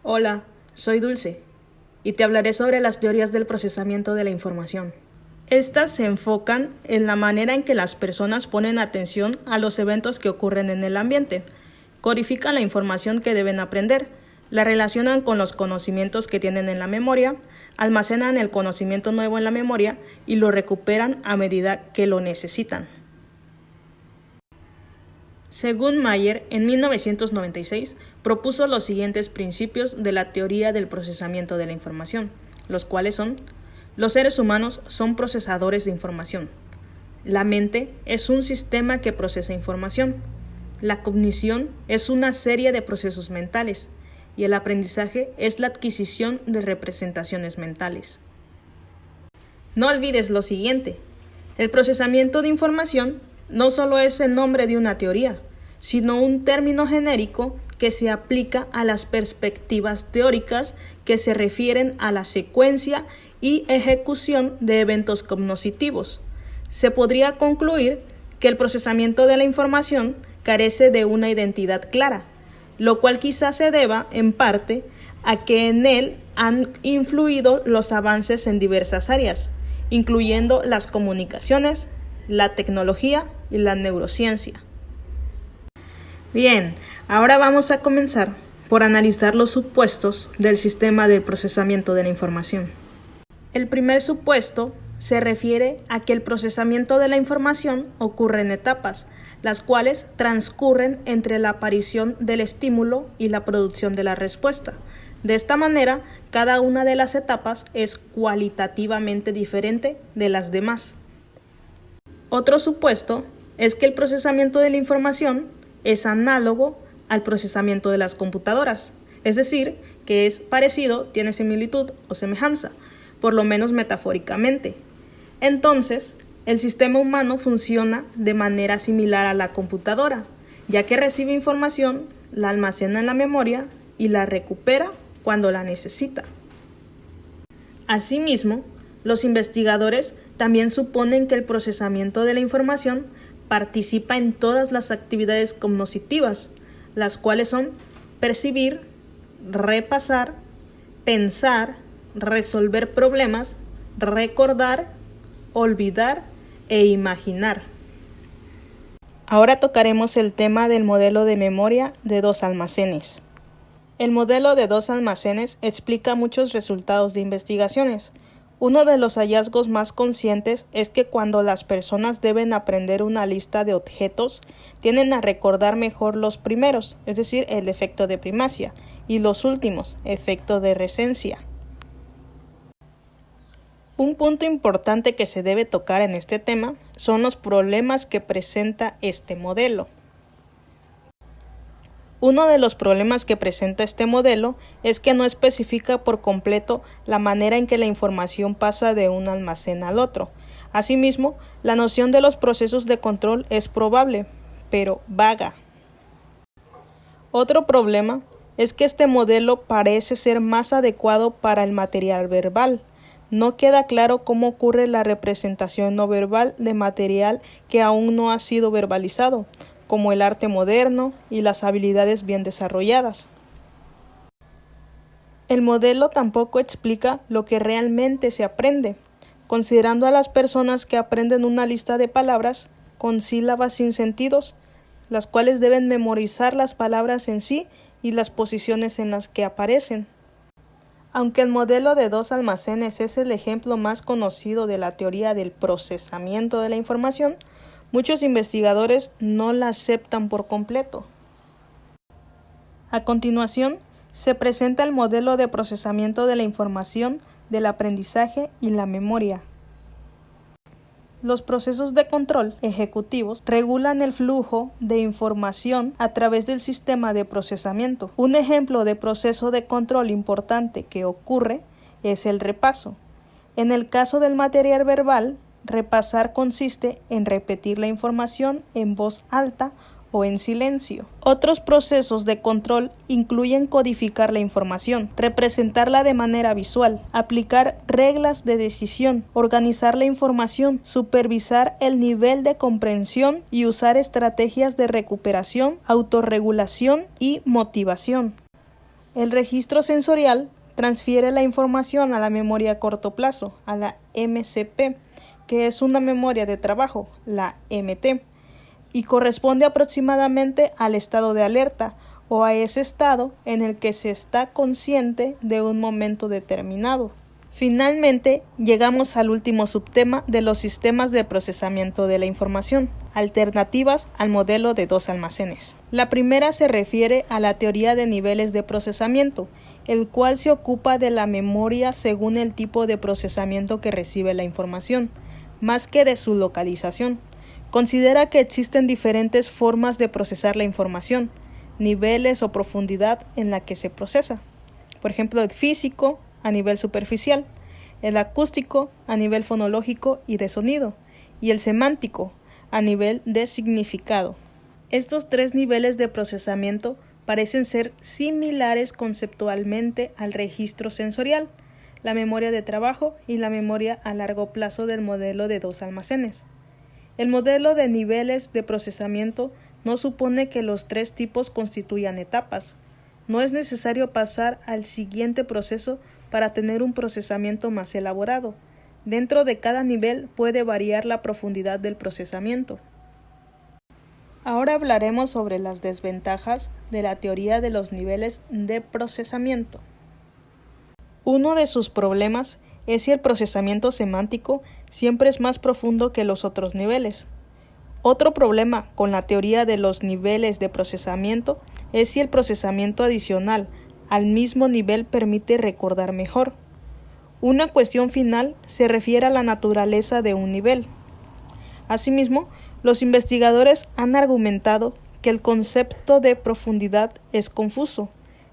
Hola, soy Dulce y te hablaré sobre las teorías del procesamiento de la información. Estas se enfocan en la manera en que las personas ponen atención a los eventos que ocurren en el ambiente, codifican la información que deben aprender, la relacionan con los conocimientos que tienen en la memoria, almacenan el conocimiento nuevo en la memoria y lo recuperan a medida que lo necesitan. Según Mayer, en 1996, propuso los siguientes principios de la teoría del procesamiento de la información, los cuales son: los seres humanos son procesadores de información. La mente es un sistema que procesa información. La cognición es una serie de procesos mentales y el aprendizaje es la adquisición de representaciones mentales. No olvides lo siguiente: el procesamiento de información no solo es el nombre de una teoría, sino un término genérico que se aplica a las perspectivas teóricas que se refieren a la secuencia y ejecución de eventos cognitivos. Se podría concluir que el procesamiento de la información carece de una identidad clara, lo cual quizás se deba, en parte, a que en él han influido los avances en diversas áreas, incluyendo las comunicaciones, la tecnología y la neurociencia. Bien, ahora vamos a comenzar por analizar los supuestos del sistema de procesamiento de la información. El primer supuesto se refiere a que el procesamiento de la información ocurre en etapas, las cuales transcurren entre la aparición del estímulo y la producción de la respuesta. De esta manera, cada una de las etapas es cualitativamente diferente de las demás. Otro supuesto es que el procesamiento de la información es análogo al procesamiento de las computadoras, es decir, que es parecido, tiene similitud o semejanza, por lo menos metafóricamente. Entonces, el sistema humano funciona de manera similar a la computadora, ya que recibe información, la almacena en la memoria y la recupera cuando la necesita. Asimismo, los investigadores también suponen que el procesamiento de la información participa en todas las actividades cognitivas, las cuales son percibir, repasar, pensar, resolver problemas, recordar, olvidar e imaginar. Ahora tocaremos el tema del modelo de memoria de dos almacenes. El modelo de dos almacenes explica muchos resultados de investigaciones. Uno de los hallazgos más conscientes es que cuando las personas deben aprender una lista de objetos, tienden a recordar mejor los primeros, es decir, el efecto de primacia, y los últimos, efecto de recencia. Un punto importante que se debe tocar en este tema son los problemas que presenta este modelo. Uno de los problemas que presenta este modelo es que no especifica por completo la manera en que la información pasa de un almacén al otro. Asimismo, la noción de los procesos de control es probable, pero vaga. Otro problema es que este modelo parece ser más adecuado para el material verbal. No queda claro cómo ocurre la representación no verbal de material que aún no ha sido verbalizado, como el arte moderno y las habilidades bien desarrolladas. El modelo tampoco explica lo que realmente se aprende, considerando a las personas que aprenden una lista de palabras con sílabas sin sentidos, las cuales deben memorizar las palabras en sí y las posiciones en las que aparecen. Aunque el modelo de dos almacenes es el ejemplo más conocido de la teoría del procesamiento de la información, muchos investigadores no la aceptan por completo. A continuación, se presenta el modelo de procesamiento de la información, del aprendizaje y la memoria. Los procesos de control ejecutivos regulan el flujo de información a través del sistema de procesamiento. Un ejemplo de proceso de control importante que ocurre es el repaso. En el caso del material verbal, repasar consiste en repetir la información en voz alta o en silencio. Otros procesos de control incluyen codificar la información, representarla de manera visual, aplicar reglas de decisión, organizar la información, supervisar el nivel de comprensión y usar estrategias de recuperación, autorregulación y motivación. El registro sensorial transfiere la información a la memoria a corto plazo, a la MCP, que es una memoria de trabajo, la MT, y corresponde aproximadamente al estado de alerta o a ese estado en el que se está consciente de un momento determinado. Finalmente, llegamos al último subtema de los sistemas de procesamiento de la información, alternativas al modelo de dos almacenes. La primera se refiere a la teoría de niveles de procesamiento, el cual se ocupa de la memoria según el tipo de procesamiento que recibe la información, más que de su localización. Considera que existen diferentes formas de procesar la información, niveles o profundidad en la que se procesa. Por ejemplo, el físico a nivel superficial, el acústico a nivel fonológico y de sonido, y el semántico a nivel de significado. Estos tres niveles de procesamiento parecen ser similares conceptualmente al registro sensorial, la memoria de trabajo y la memoria a largo plazo del modelo de dos almacenes. El modelo de niveles de procesamiento no supone que los tres tipos constituyan etapas. No es necesario pasar al siguiente proceso para tener un procesamiento más elaborado. Dentro de cada nivel puede variar la profundidad del procesamiento. Ahora hablaremos sobre las desventajas de la teoría de los niveles de procesamiento. Uno de sus problemas es si el procesamiento semántico siempre es más profundo que los otros niveles. Otro problema con la teoría de los niveles de procesamiento es si el procesamiento adicional al mismo nivel permite recordar mejor. Una cuestión final se refiere a la naturaleza de un nivel. Asimismo, los investigadores han argumentado que el concepto de profundidad es confuso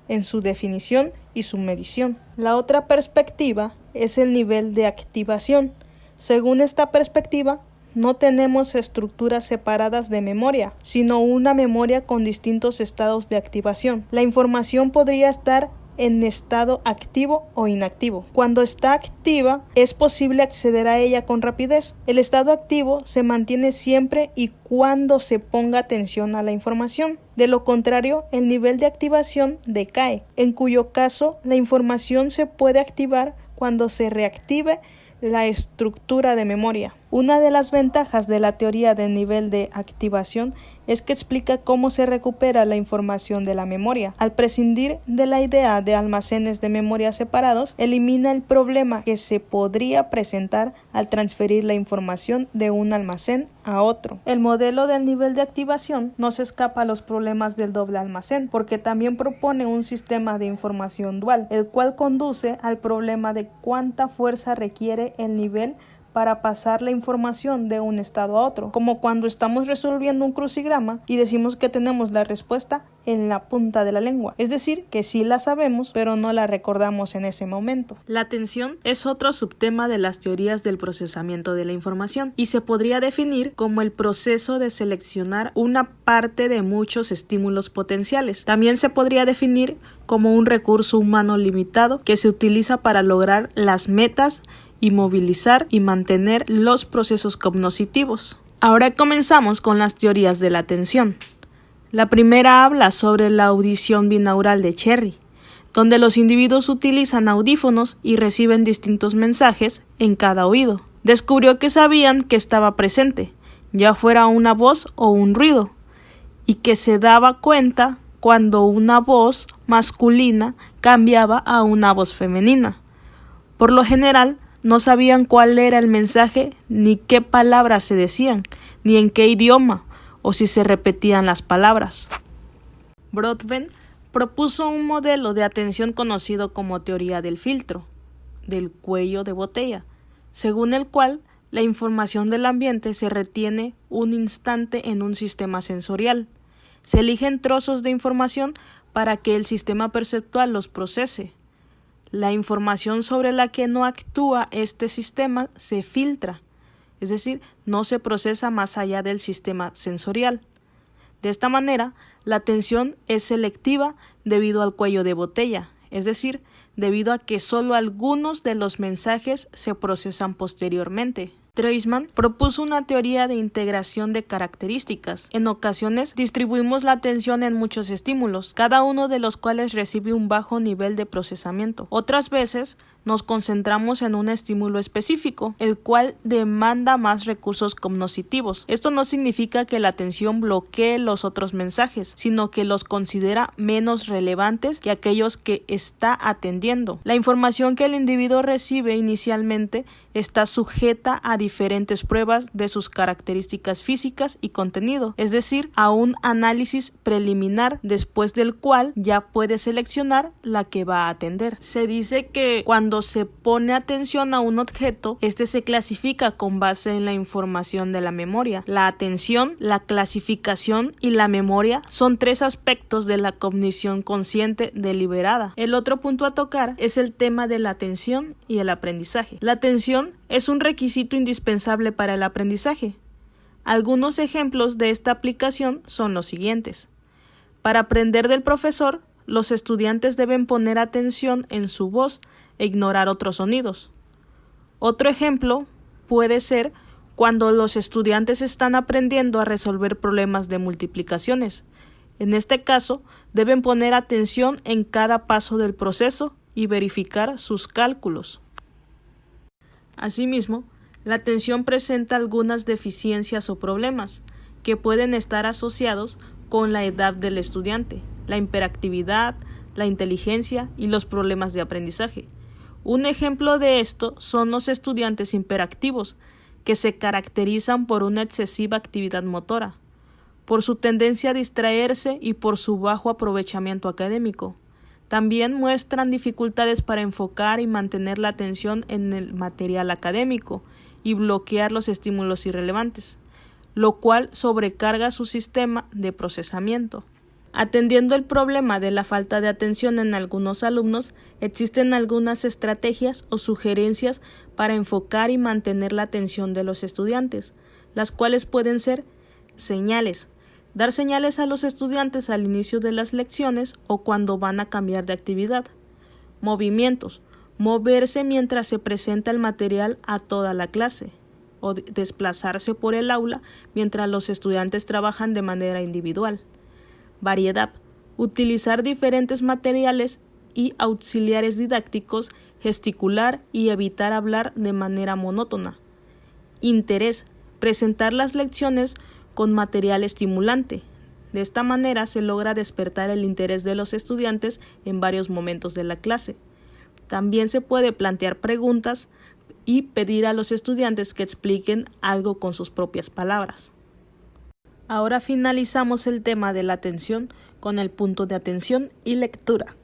en su definición y su medición. La otra perspectiva es el nivel de activación. Según esta perspectiva, no tenemos estructuras separadas de memoria, sino una memoria con distintos estados de activación. La información podría estar en estado activo o inactivo. Cuando está activa, es posible acceder a ella con rapidez. El estado activo se mantiene siempre y cuando se ponga atención a la información. De lo contrario, el nivel de activación decae, en cuyo caso la información se puede activar cuando se reactive la estructura de memoria. Una de las ventajas de la teoría del nivel de activación es que explica cómo se recupera la información de la memoria. Al prescindir de la idea de almacenes de memoria separados, elimina el problema que se podría presentar al transferir la información de un almacén a otro. El modelo del nivel de activación no se escapa a los problemas del doble almacén, porque también propone un sistema de información dual, el cual conduce al problema de cuánta fuerza requiere el nivel para pasar la información de un estado a otro, como cuando estamos resolviendo un crucigrama y decimos que tenemos la respuesta en la punta de la lengua, es decir, que sí la sabemos, pero no la recordamos en ese momento. La atención es otro subtema de las teorías del procesamiento de la información y se podría definir como el proceso de seleccionar una parte de muchos estímulos potenciales. También se podría definir como un recurso humano limitado que se utiliza para lograr las metas y movilizar y mantener los procesos cognitivos. Ahora comenzamos con las teorías de la atención. La primera habla sobre la audición binaural de Cherry, donde los individuos utilizan audífonos y reciben distintos mensajes en cada oído. Descubrió que sabían que estaba presente, ya fuera una voz o un ruido, y que se daba cuenta cuando una voz masculina cambiaba a una voz femenina. Por lo general, no sabían cuál era el mensaje, ni qué palabras se decían, ni en qué idioma, o si se repetían las palabras. Broadbent propuso un modelo de atención conocido como teoría del filtro, del cuello de botella, según el cual la información del ambiente se retiene un instante en un sistema sensorial. Se eligen trozos de información para que el sistema perceptual los procese. La información sobre la que no actúa este sistema se filtra, es decir, no se procesa más allá del sistema sensorial. De esta manera, la atención es selectiva debido al cuello de botella, es decir, debido a que solo algunos de los mensajes se procesan posteriormente. Treisman propuso una teoría de integración de características. En ocasiones distribuimos la atención en muchos estímulos, cada uno de los cuales recibe un bajo nivel de procesamiento. Otras veces nos concentramos en un estímulo específico, el cual demanda más recursos cognitivos. Esto no significa que la atención bloquee los otros mensajes, sino que los considera menos relevantes que aquellos que está atendiendo. La información que el individuo recibe inicialmente está sujeta a diferentes pruebas de sus características físicas y contenido, es decir, a un análisis preliminar después del cual ya puede seleccionar la que va a atender. Se dice que cuando se pone atención a un objeto, este se clasifica con base en la información de la memoria. La atención, la clasificación y la memoria son tres aspectos de la cognición consciente deliberada. El otro punto a tocar es el tema de la atención y el aprendizaje. La atención es un requisito indispensable para el aprendizaje. Algunos ejemplos de esta aplicación son los siguientes. Para aprender del profesor, los estudiantes deben poner atención en su voz e ignorar otros sonidos. Otro ejemplo puede ser cuando los estudiantes están aprendiendo a resolver problemas de multiplicaciones. En este caso, deben poner atención en cada paso del proceso y verificar sus cálculos. Asimismo, la atención presenta algunas deficiencias o problemas que pueden estar asociados con la edad del estudiante, la hiperactividad, la inteligencia y los problemas de aprendizaje. Un ejemplo de esto son los estudiantes hiperactivos, que se caracterizan por una excesiva actividad motora, por su tendencia a distraerse y por su bajo aprovechamiento académico. También muestran dificultades para enfocar y mantener la atención en el material académico y bloquear los estímulos irrelevantes, lo cual sobrecarga su sistema de procesamiento. Atendiendo el problema de la falta de atención en algunos alumnos, existen algunas estrategias o sugerencias para enfocar y mantener la atención de los estudiantes, las cuales pueden ser señales. Dar señales a los estudiantes al inicio de las lecciones o cuando van a cambiar de actividad. Movimientos. Moverse mientras se presenta el material a toda la clase o desplazarse por el aula mientras los estudiantes trabajan de manera individual. Variedad. Utilizar diferentes materiales y auxiliares didácticos, gesticular y evitar hablar de manera monótona. Interés. Presentar las lecciones con material estimulante. De esta manera se logra despertar el interés de los estudiantes en varios momentos de la clase. También se puede plantear preguntas y pedir a los estudiantes que expliquen algo con sus propias palabras. Ahora finalizamos el tema de la atención con el punto de atención y lectura.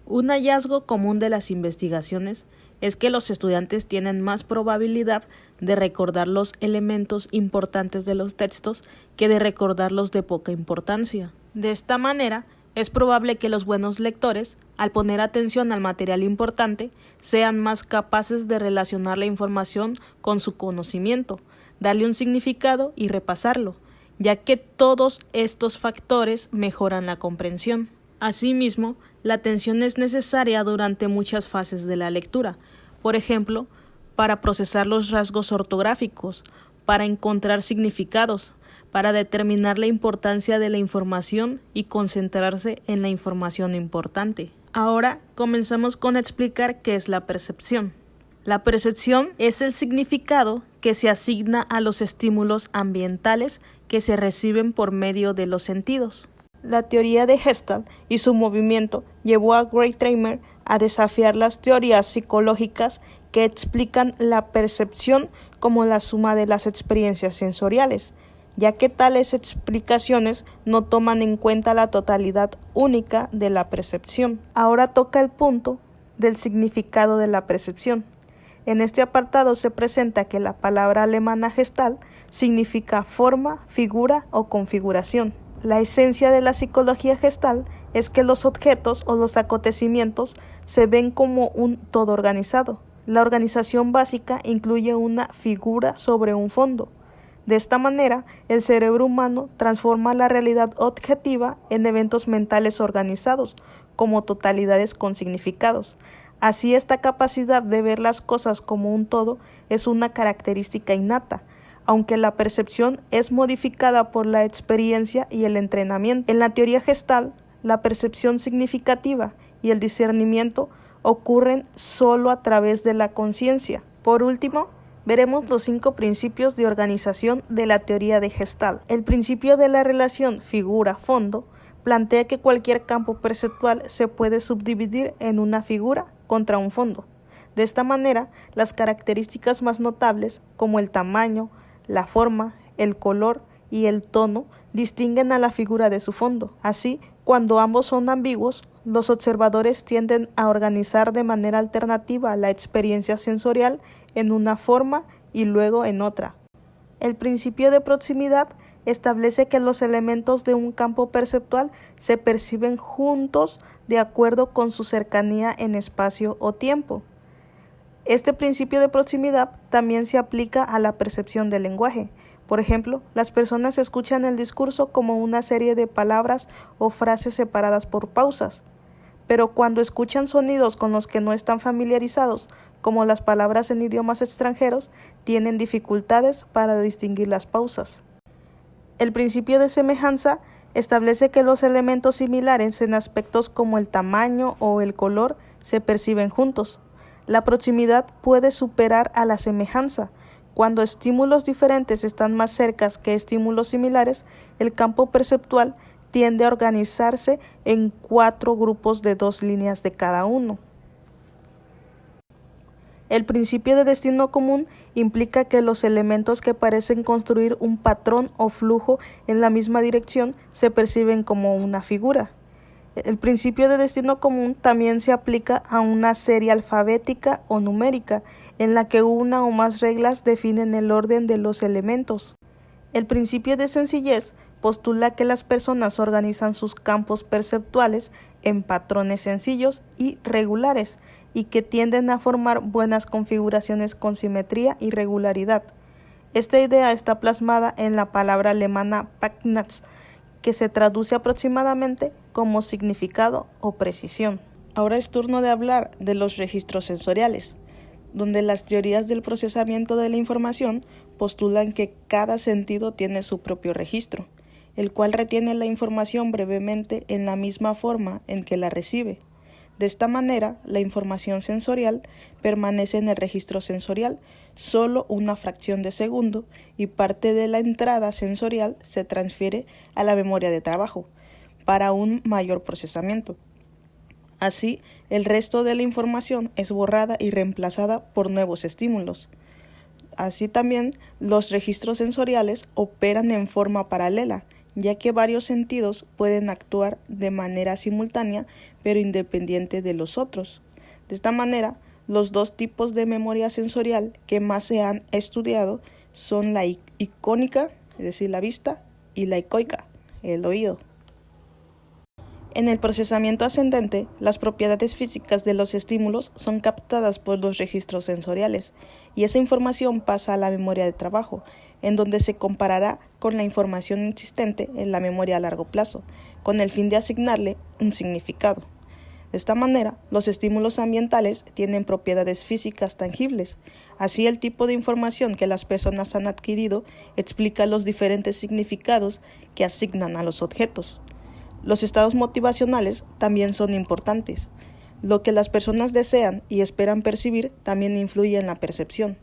Un hallazgo común de las investigaciones es que los estudiantes tienen más probabilidad de recordar los elementos importantes de los textos que de recordarlos de poca importancia. De esta manera, es probable que los buenos lectores, al poner atención al material importante, sean más capaces de relacionar la información con su conocimiento, darle un significado y repasarlo, ya que todos estos factores mejoran la comprensión. Asimismo, la atención es necesaria durante muchas fases de la lectura, por ejemplo, para procesar los rasgos ortográficos, para encontrar significados, para determinar la importancia de la información y concentrarse en la información importante. Ahora comenzamos con explicar qué es la percepción. La percepción es el significado que se asigna a los estímulos ambientales que se reciben por medio de los sentidos. La teoría de Gestalt y su movimiento llevó a Wertheimer a desafiar las teorías psicológicas que explican la percepción como la suma de las experiencias sensoriales, ya que tales explicaciones no toman en cuenta la totalidad única de la percepción. Ahora toca el punto del significado de la percepción. En este apartado se presenta que la palabra alemana Gestalt significa forma, figura o configuración. La esencia de la psicología Gestalt es que los objetos o los acontecimientos se ven como un todo organizado. La organización básica incluye una figura sobre un fondo. De esta manera, el cerebro humano transforma la realidad objetiva en eventos mentales organizados, como totalidades con significados. Así, esta capacidad de ver las cosas como un todo es una característica innata, aunque la percepción es modificada por la experiencia y el entrenamiento. En la teoría Gestalt, la percepción significativa y el discernimiento ocurren solo a través de la conciencia. Por último, veremos los 5 principios de organización de la teoría de Gestalt. El principio de la relación figura-fondo plantea que cualquier campo perceptual se puede subdividir en una figura contra un fondo. De esta manera, las características más notables, como el tamaño, la forma, el color y el tono, distinguen a la figura de su fondo. Así, cuando ambos son ambiguos, los observadores tienden a organizar de manera alternativa la experiencia sensorial en una forma y luego en otra. El principio de proximidad establece que los elementos de un campo perceptual se perciben juntos de acuerdo con su cercanía en espacio o tiempo. Este principio de proximidad también se aplica a la percepción del lenguaje. Por ejemplo, las personas escuchan el discurso como una serie de palabras o frases separadas por pausas, pero cuando escuchan sonidos con los que no están familiarizados, como las palabras en idiomas extranjeros, tienen dificultades para distinguir las pausas. El principio de semejanza establece que los elementos similares en aspectos como el tamaño o el color se perciben juntos. La proximidad puede superar a la semejanza. Cuando estímulos diferentes están más cerca que estímulos similares, el campo perceptual tiende a organizarse en 4 grupos de 2 líneas de cada uno. El principio de destino común implica que los elementos que parecen construir un patrón o flujo en la misma dirección se perciben como una figura. El principio de destino común también se aplica a una serie alfabética o numérica, en la que una o más reglas definen el orden de los elementos. El principio de sencillez postula que las personas organizan sus campos perceptuales en patrones sencillos y regulares, y que tienden a formar buenas configuraciones con simetría y regularidad. Esta idea está plasmada en la palabra alemana Prägnanz, que se traduce aproximadamente como significado o precisión. Ahora es turno de hablar de los registros sensoriales, donde las teorías del procesamiento de la información postulan que cada sentido tiene su propio registro, el cual retiene la información brevemente en la misma forma en que la recibe. De esta manera, la información sensorial permanece en el registro sensorial solo una fracción de segundo y parte de la entrada sensorial se transfiere a la memoria de trabajo para un mayor procesamiento. Así, el resto de la información es borrada y reemplazada por nuevos estímulos. Así también, los registros sensoriales operan en forma paralela, ya que varios sentidos pueden actuar de manera simultánea pero independiente de los otros. De esta manera, los 2 tipos de memoria sensorial que más se han estudiado son la icónica, es decir, la vista, y la ecoica, el oído. En el procesamiento ascendente, las propiedades físicas de los estímulos son captadas por los registros sensoriales, y esa información pasa a la memoria de trabajo, en donde se comparará con la información existente en la memoria a largo plazo, con el fin de asignarle un significado. De esta manera, los estímulos ambientales tienen propiedades físicas tangibles. Así, el tipo de información que las personas han adquirido explica los diferentes significados que asignan a los objetos. Los estados motivacionales también son importantes. Lo que las personas desean y esperan percibir también influye en la percepción.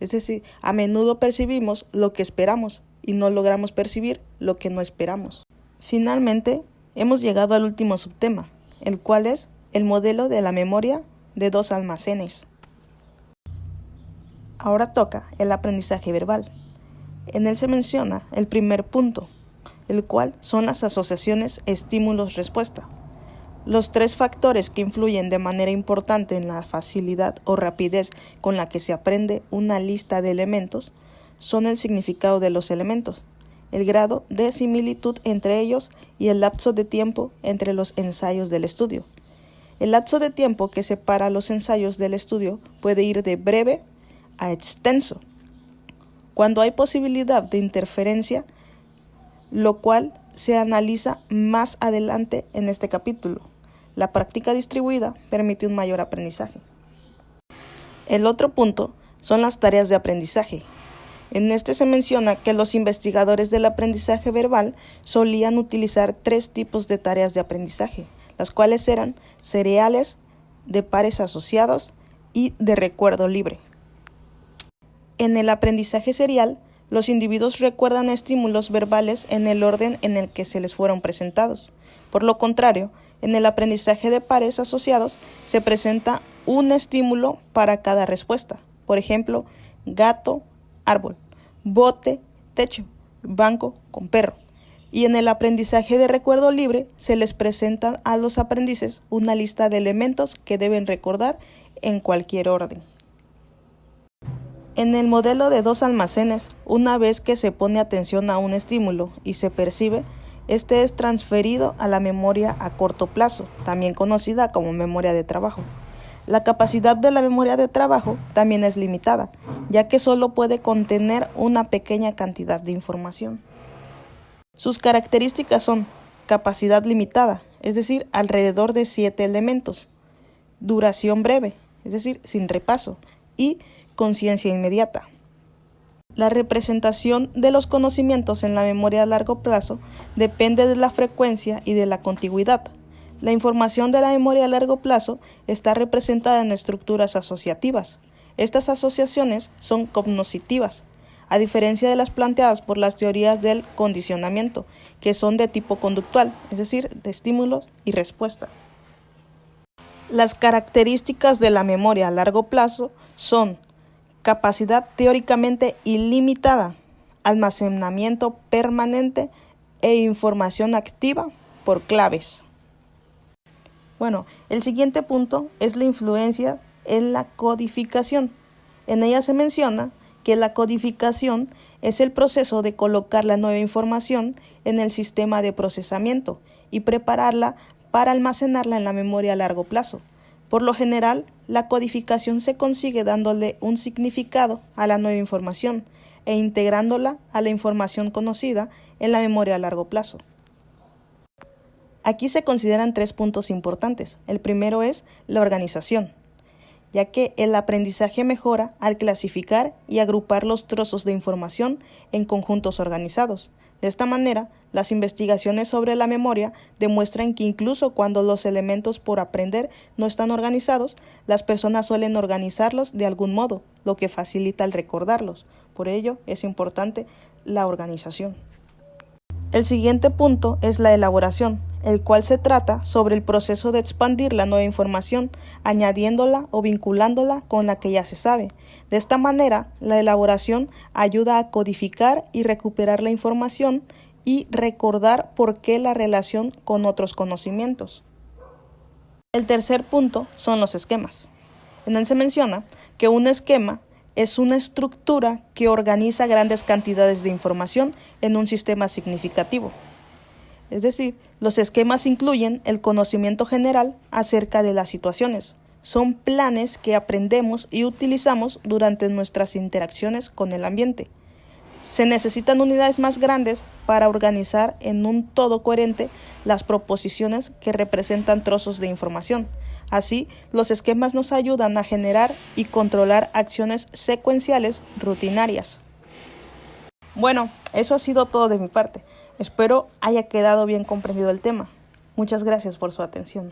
Es decir, a menudo percibimos lo que esperamos y no logramos percibir lo que no esperamos. Finalmente, hemos llegado al último subtema, el cual es el modelo de la memoria de 2 almacenes. Ahora toca el aprendizaje verbal. En él se menciona el primer punto, el cual son las asociaciones estímulos-respuesta. Los 3 factores que influyen de manera importante en la facilidad o rapidez con la que se aprende una lista de elementos son el significado de los elementos, el grado de similitud entre ellos y el lapso de tiempo entre los ensayos del estudio. El lapso de tiempo que separa los ensayos del estudio puede ir de breve a extenso, cuando hay posibilidad de interferencia, lo cual se analiza más adelante en este capítulo. La práctica distribuida permite un mayor aprendizaje. El otro punto son las tareas de aprendizaje. En este se menciona que los investigadores del aprendizaje verbal solían utilizar 3 tipos de tareas de aprendizaje, las cuales eran seriales, de pares asociados y de recuerdo libre. En el aprendizaje serial, los individuos recuerdan estímulos verbales en el orden en el que se les fueron presentados. Por lo contrario, en el aprendizaje de pares asociados se presenta un estímulo para cada respuesta. Por ejemplo, gato, árbol, bote, techo, banco con perro. Y en el aprendizaje de recuerdo libre se les presenta a los aprendices una lista de elementos que deben recordar en cualquier orden. En el modelo de 2 almacenes, una vez que se pone atención a un estímulo y se percibe, este es transferido a la memoria a corto plazo, también conocida como memoria de trabajo. La capacidad de la memoria de trabajo también es limitada, ya que solo puede contener una pequeña cantidad de información. Sus características son capacidad limitada, es decir, alrededor de 7 elementos, duración breve, es decir, sin repaso, y conciencia inmediata. La representación de los conocimientos en la memoria a largo plazo depende de la frecuencia y de la contigüidad. La información de la memoria a largo plazo está representada en estructuras asociativas. Estas asociaciones son cognoscitivas, a diferencia de las planteadas por las teorías del condicionamiento, que son de tipo conductual, es decir, de estímulos y respuesta. Las características de la memoria a largo plazo son capacidad teóricamente ilimitada, almacenamiento permanente e información activa por claves. Bueno, el siguiente punto es la influencia en la codificación. En ella se menciona que la codificación es el proceso de colocar la nueva información en el sistema de procesamiento y prepararla para almacenarla en la memoria a largo plazo. Por lo general, la codificación se consigue dándole un significado a la nueva información e integrándola a la información conocida en la memoria a largo plazo. Aquí se consideran 3 puntos importantes. El primero es la organización, ya que el aprendizaje mejora al clasificar y agrupar los trozos de información en conjuntos organizados. De esta manera, las investigaciones sobre la memoria demuestran que incluso cuando los elementos por aprender no están organizados, las personas suelen organizarlos de algún modo, lo que facilita el recordarlos. Por ello, es importante la organización. El siguiente punto es la elaboración, el cual se trata sobre el proceso de expandir la nueva información, añadiéndola o vinculándola con la que ya se sabe. De esta manera, la elaboración ayuda a codificar y recuperar la información y recordar por qué la relación con otros conocimientos. El tercer punto son los esquemas. En él se menciona que un esquema es una estructura que organiza grandes cantidades de información en un sistema significativo. Es decir, los esquemas incluyen el conocimiento general acerca de las situaciones. Son planes que aprendemos y utilizamos durante nuestras interacciones con el ambiente. Se necesitan unidades más grandes para organizar en un todo coherente las proposiciones que representan trozos de información. Así, los esquemas nos ayudan a generar y controlar acciones secuenciales rutinarias. Bueno, eso ha sido todo de mi parte. Espero haya quedado bien comprendido el tema. Muchas gracias por su atención.